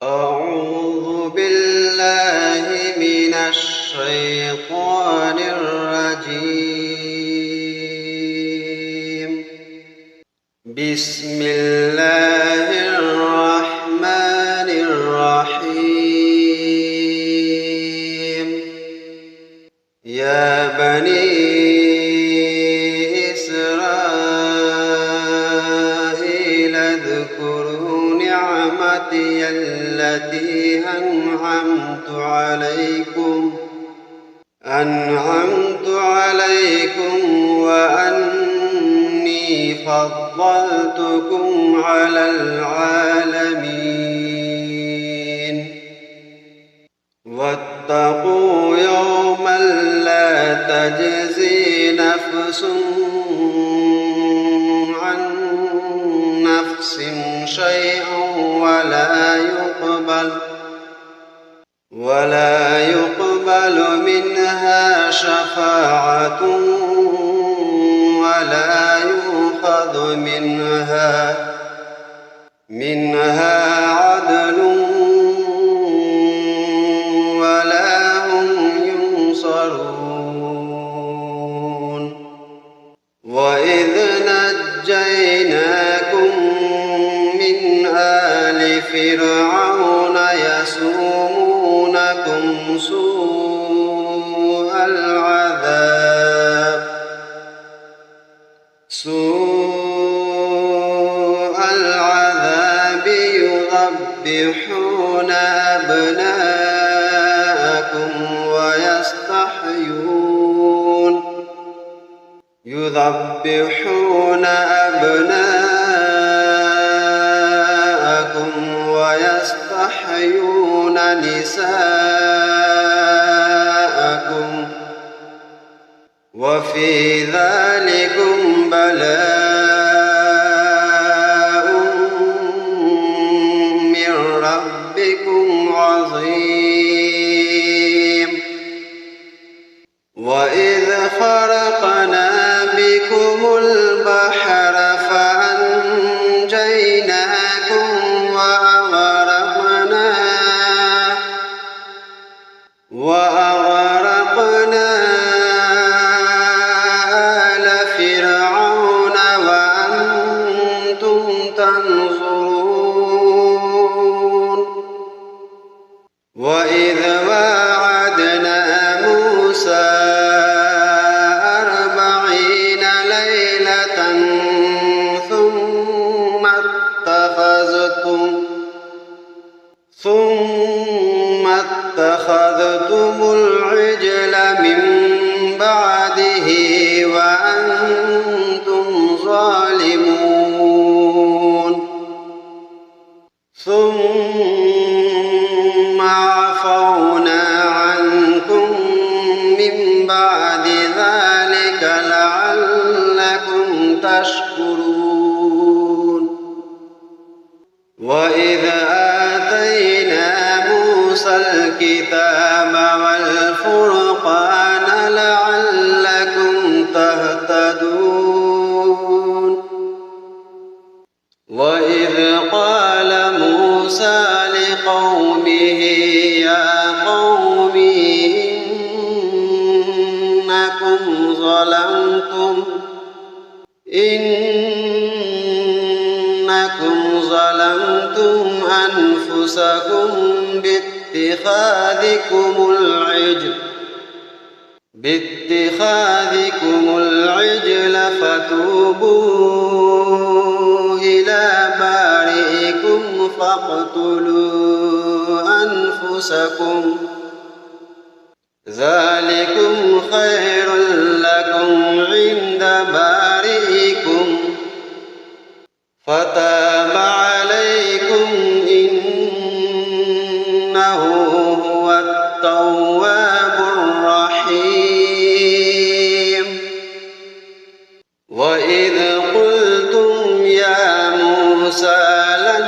أعوذ بالله من الشيطان الرجيم. بسم الله الرحمن الرحيم. يا بني إسرائيل اذكروا نعمتي التي أنعمت عليكم وأني فضلتكم على العالمين. واتقوا يوما لا تجزي نفس عن نفس شيئا ولا يقبل منها شفاعة ولا يؤخذ منها عدل ولا هم ينصرون. وإذ نجيناكم من آل فرعون يسومونكم سوء العذاب يذبحون أبناءكم ويستحيون نساءكم وفي ذلكم بلاء من ربكم عظيم. وإذ فرقنا بكم البحر فأنجيناكم وأغرقنا آل فرعون وأنتم تنظرون. وإذ واعدنا موسى 40 ليلة ثم اتخذتم العجل من بعده وأنتم ظالمون. ثم عفونا عنكم من بعد ذلك لعلكم تشكرون. وإذ آتينا موسى الكتاب والفرقان لعلكم تهتدون. وإذ قال موسى لقومه يا قوم إنكم ظلمتم أنفسكم باتخاذكم العجل فتوبوا إلى بارئكم فاقتلوا أنفسكم ذلكم خير لكم عند بارئكم فتاب عليكم إنه هو التواب الرحيم. وإذ قلتم يا موسى لن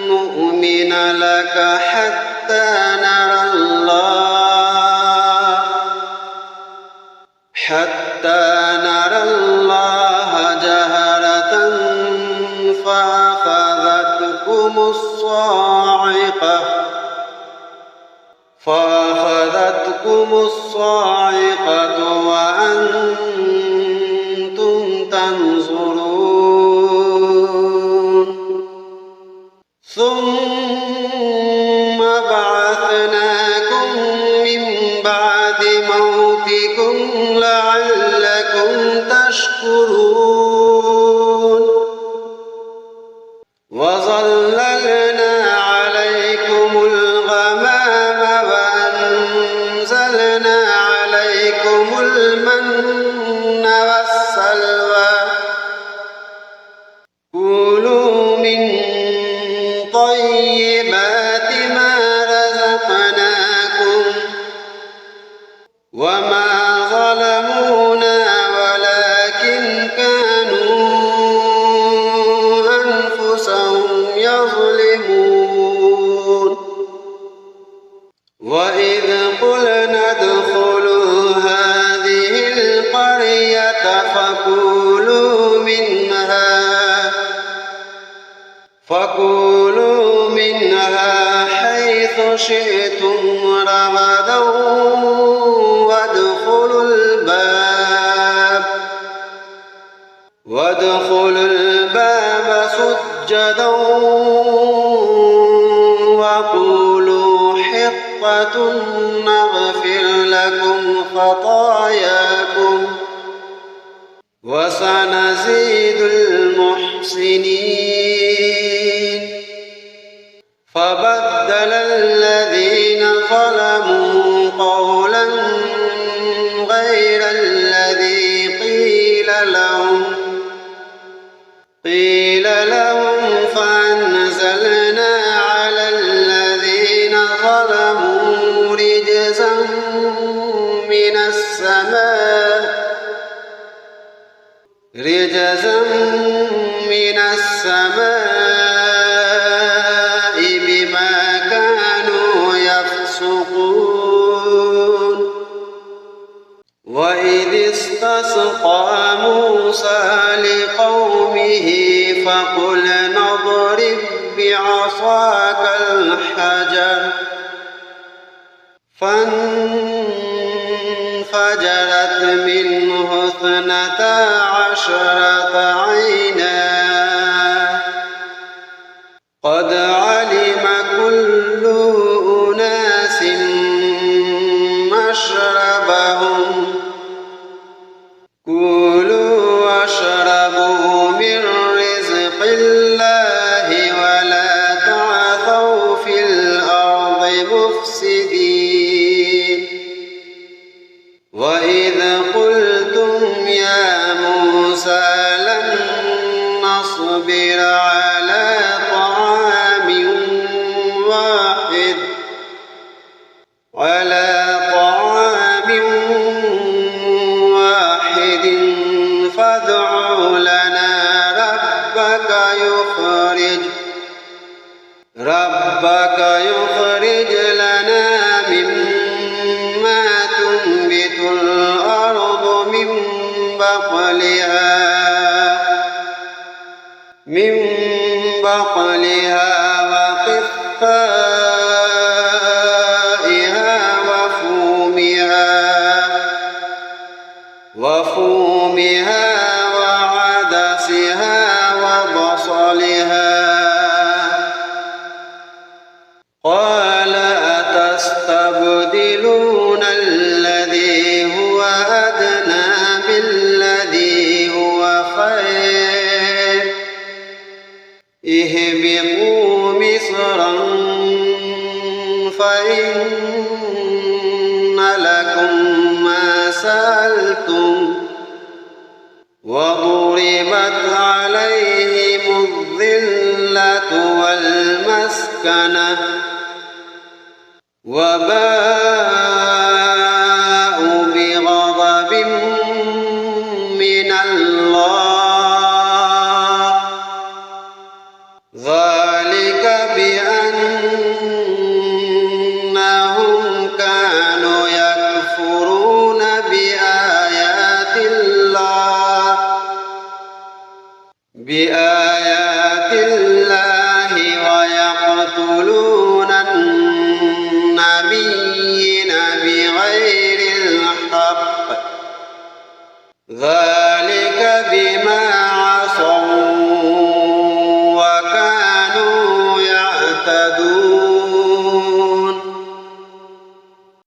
نؤمن لك حتى نرى الله جهرة فأخذتكم الصاعقة الصاعقة فأخذتكم الصاعقة وأنتم تنظرون ثم بعثناكم من بعد موتكم لعلكم تشكرون وظللنا عليكم الغمام وأنزلنا عليكم المن والسلوى كلوا من طيبات ما رزقناكم وما ظلمونا ولكن كانوا أنفسهم يظلمون وإذ قلنا ادخلوا هذه القرية فكلوا منها حيث شئتم رغدا وادخلوا الباب سجدا وقولوا حطة نغفر لكم خطاياكم وسنزيد المحسنين فبدل الذين ظلموا قولا غير الذي قيل لهم فأنزلنا على الذين ظلموا رجزا من السماء بما كانوا يفسقون وإذ استسقى موسى لقومه فقلنا اضرب بعصاك الحجر فانفجرت منه 12 عينا قد علم كل أناس مشربهم كلوا واشربوا من رزق الله ولا تعثوا في الأرض مفسدين وإذ قلتم يا موسى لن نصبر على طعام واحد فادع لنا ربك يخرج لنا مما تنبت الأرض من بقلها وقثائها وفومها وعدسها وبصلها قال أتستبدلون الذي هو أدنى بالذي هو خير اهبطوا مصرا فإن لكم ما سألتم وضربت عليهم الذلة والمسكنة وباءوا بغضب من الله ذلك بأنهم كانوا يكفرون بآيات الله ويقتلون ذلك